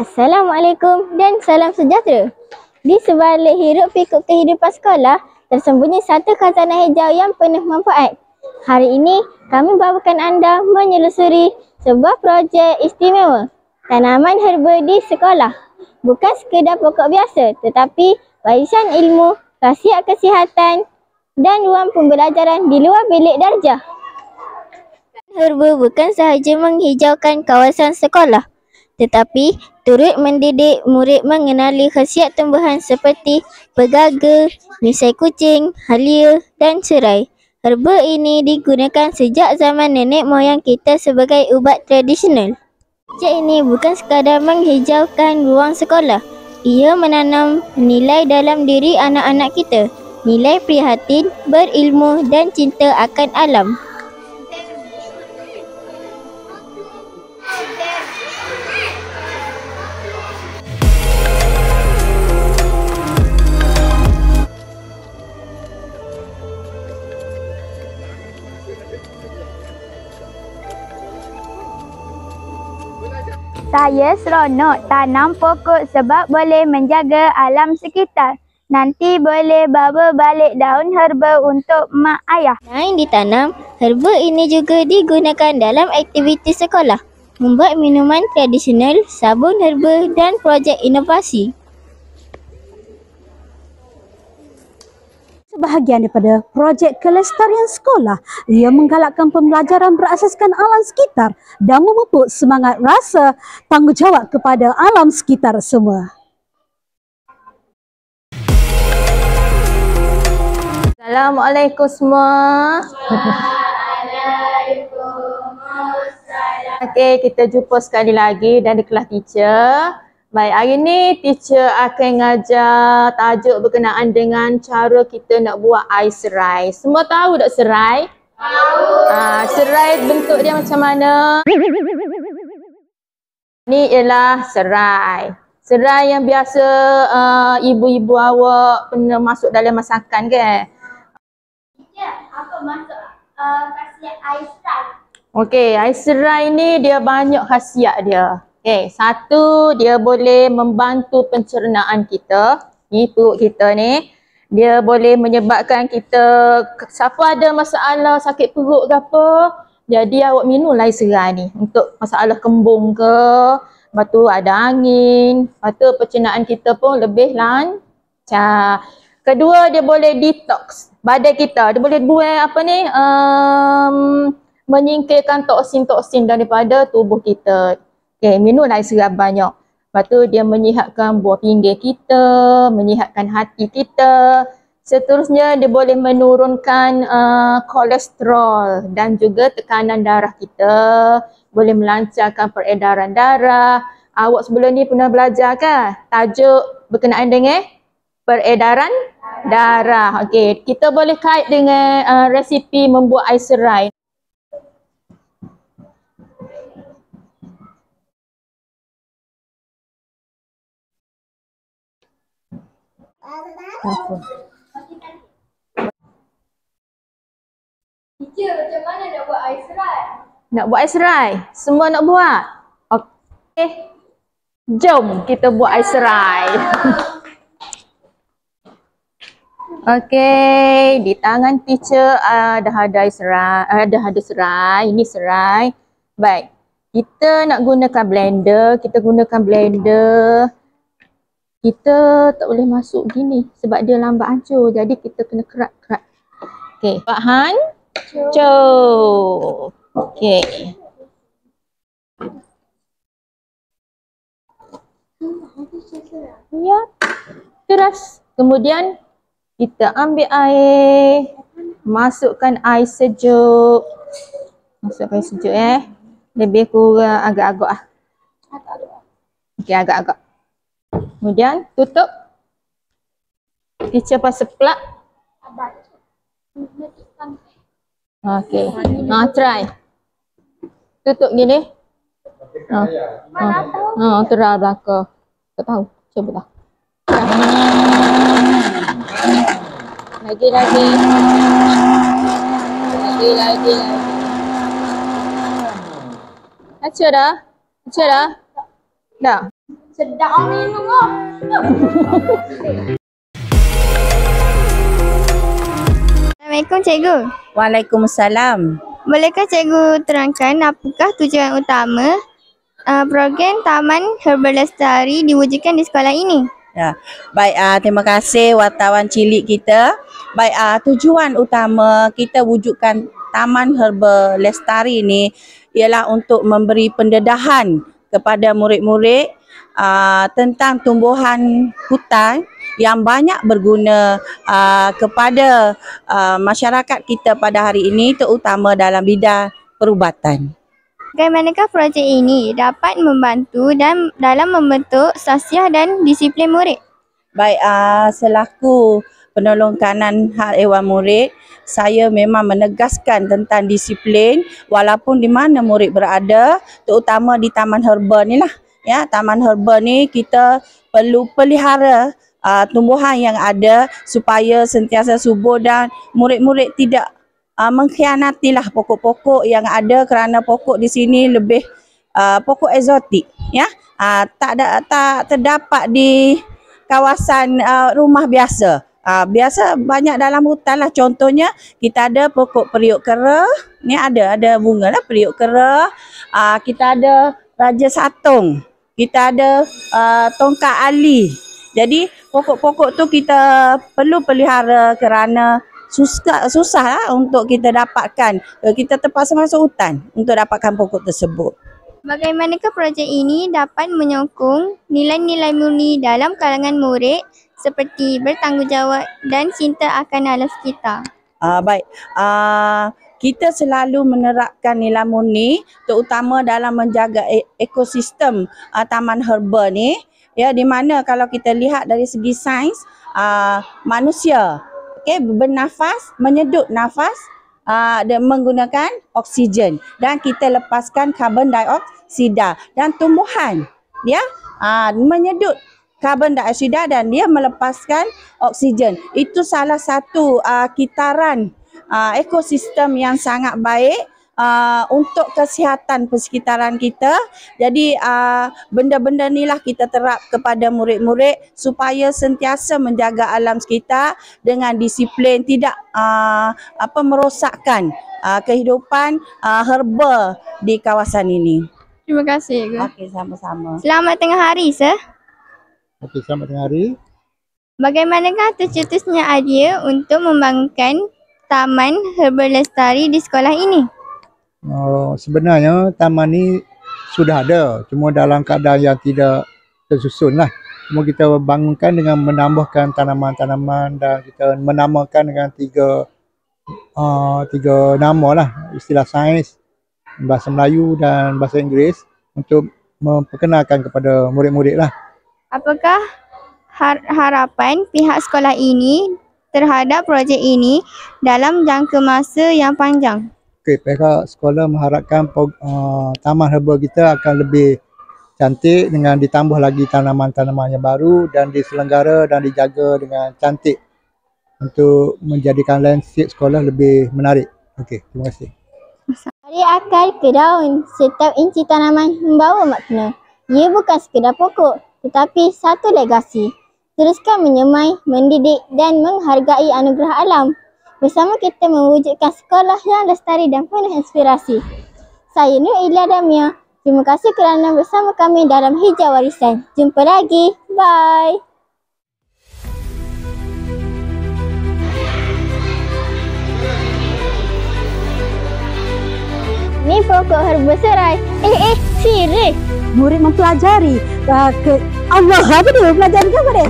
Assalamualaikum dan salam sejahtera. Di sebalik hiruk pikuk kehidupan sekolah, tersembunyi satu khazanah hijau yang penuh manfaat. Hari ini, kami bawakan anda menyelusuri sebuah projek istimewa, tanaman herba di sekolah. Bukan sekadar pokok biasa, tetapi warisan ilmu, khasiat kesihatan dan ruang pembelajaran di luar bilik darjah. Herba bukan sahaja menghijaukan kawasan sekolah, tetapi turut mendidik murid mengenali khasiat tumbuhan seperti pegaga, misai kucing, halia dan serai. Herba ini digunakan sejak zaman nenek moyang kita sebagai ubat tradisional. Projek ini bukan sekadar menghijaukan ruang sekolah. Ia menanam nilai dalam diri anak-anak kita. Nilai prihatin, berilmu dan cinta akan alam. Saya seronok tanam pokok sebab boleh menjaga alam sekitar. Nanti boleh bawa balik daun herba untuk mak ayah. Selain ditanam, herba ini juga digunakan dalam aktiviti sekolah, membuat minuman tradisional, sabun herba dan projek inovasi. Sebahagian daripada projek kelestarian sekolah, ia menggalakkan pembelajaran berasaskan alam sekitar dan memupuk semangat rasa tanggungjawab kepada alam sekitar semua. Assalamualaikum semua. Okey, kita jumpa sekali lagi dari kelas teacher. Baik, hari ni teacher akan ngajar tajuk berkenaan dengan cara kita nak buat air serai. Semua tahu tak serai? Tahu. Serai bentuk dia macam mana? Ni ialah serai. Serai yang biasa ibu-ibu awak pernah masuk dalam masakan ke? Apa maksud khasiat air serai? Okey, air serai ni dia banyak khasiat dia. Okey, satu, dia boleh membantu pencernaan kita. Ni perut kita ni. Dia boleh menyebabkan kita, siapa ada masalah sakit perut ke apa, jadi awak minum air serai ni untuk masalah kembung ke, lepas tu ada angin, lepas tu pencernaan kita pun lebih lancar. Kedua, dia boleh detox badan kita. Dia boleh buat apa ni, menyingkirkan toksin-toksin daripada tubuh kita. Okay, minum air serai banyak. Lepas tu dia menyihatkan buah pinggir kita, menyihatkan hati kita. Seterusnya dia boleh menurunkan kolesterol dan juga tekanan darah kita. Boleh melancarkan peredaran darah. Awak sebelum ni pernah belajar kan? Tajuk berkenaan dengan peredaran darah. Okey, kita boleh kait dengan resipi membuat air serai. Teacher, macam mana nak buat air serai? Nak buat air serai? Semua nak buat? Okey. Jom kita buat air serai. Okey, di tangan teacher dah ada air serai, dah ada serai. Ini serai. Baik. Kita nak gunakan blender, Kita tak boleh masuk gini sebab dia lambat hancur. Jadi kita kena kerat-kerat. Okey, Pak Han. Hancur. Okey. Ya. Keras. Kemudian kita ambil air. Masukkan air sejuk. Masukkan air sejuk Lebih kurang agak-agak Okey, agak-agak. Kemudian tutup. Teacher pasal plug. Okey. Try. Tutup gini. Terang belakang. Tak tahu. Cuba dah. Lagi. Hancur dah? Dah. Sedap minum ah. Assalamualaikum cikgu. Waalaikumsalam. Bolehkah cikgu terangkan apakah tujuan utama program Taman Herba Lestari diwujudkan di sekolah ini? Ya, baik, terima kasih wartawan cilik kita. Baik, tujuan utama kita wujudkan Taman Herba Lestari ini ialah untuk memberi pendedahan kepada murid-murid tentang tumbuhan hutan yang banyak berguna kepada masyarakat kita pada hari ini, terutama dalam bidang perubatan. Bagaimanakah projek ini dapat membantu dalam membentuk sasiah dan disiplin murid? Baik, selaku penolong kanan hak ehwal murid, saya memang menegaskan tentang disiplin walaupun di mana murid berada, terutama di Taman Herba ni lah. Ya, Taman Herba ni kita perlu pelihara tumbuhan yang ada supaya sentiasa subur dan murid-murid tidak mengkhianatilah pokok-pokok yang ada, kerana pokok di sini lebih pokok eksotik, ya. Tak terdapat di kawasan rumah biasa. Biasa banyak dalam hutan lah. Contohnya kita ada pokok periuk kera, ni ada bunga lah periuk kera. Kita ada raja satung, kita ada tongkat ali. Jadi pokok-pokok tu kita perlu pelihara kerana susah lah untuk kita dapatkan. Kita terpaksa masuk hutan untuk dapatkan pokok tersebut. Bagaimanakah projek ini dapat menyokong nilai-nilai murni dalam kalangan murid seperti bertanggungjawab dan cinta akan alam sekitar? Baik, kita selalu menerapkan nilai murni terutama dalam menjaga ekosistem Taman Herba ni, ya, di mana kalau kita lihat dari segi sains, manusia bernafas, menyedut nafas dan menggunakan oksigen, dan kita lepaskan karbon dioksida, dan tumbuhan dia menyedut karbon dioksida dan dia melepaskan oksigen. Itu salah satu kitaran ekosistem yang sangat baik untuk kesihatan persekitaran kita. Jadi benda-benda inilah kita terap kepada murid-murid supaya sentiasa menjaga alam sekitar dengan disiplin, tidak merosakkan kehidupan herba di kawasan ini. Terima kasih. Okey, sama-sama. Selamat tengah hari, sir. Okey, selamat tengah hari. Bagaimanakah tercetusnya idea untuk membangunkan Taman Herba Lestari di sekolah ini? Sebenarnya taman ni sudah ada, cuma dalam keadaan yang tidak tersusun lah. Cuma kita bangunkan dengan menambahkan tanaman-tanaman dan kita menamakan dengan tiga nama lah, istilah sains, bahasa Melayu dan bahasa Inggeris, untuk memperkenalkan kepada murid-murid lah. Apakah harapan pihak sekolah ini terhadap projek ini dalam jangka masa yang panjang? Okey, pihak sekolah mengharapkan taman herba kita akan lebih cantik dengan ditambah lagi tanaman-tanaman yang baru dan diselenggara dan dijaga dengan cantik untuk menjadikan landscape sekolah lebih menarik. Okey, terima kasih. Dari akar ke daun, setiap inci tanaman membawa makna. Ia bukan sekadar pokok, tetapi satu legasi. Teruskan menyemai, mendidik dan menghargai anugerah alam. Bersama kita mewujudkan sekolah yang lestari dan penuh inspirasi. Saya Nur Ilia Damia. Terima kasih kerana bersama kami dalam Hijau Warisan. Jumpa lagi. Bye. Ni pokok herba serai. Sirih. Murid mempelajari Allah apa dia? Pelajari apa dia?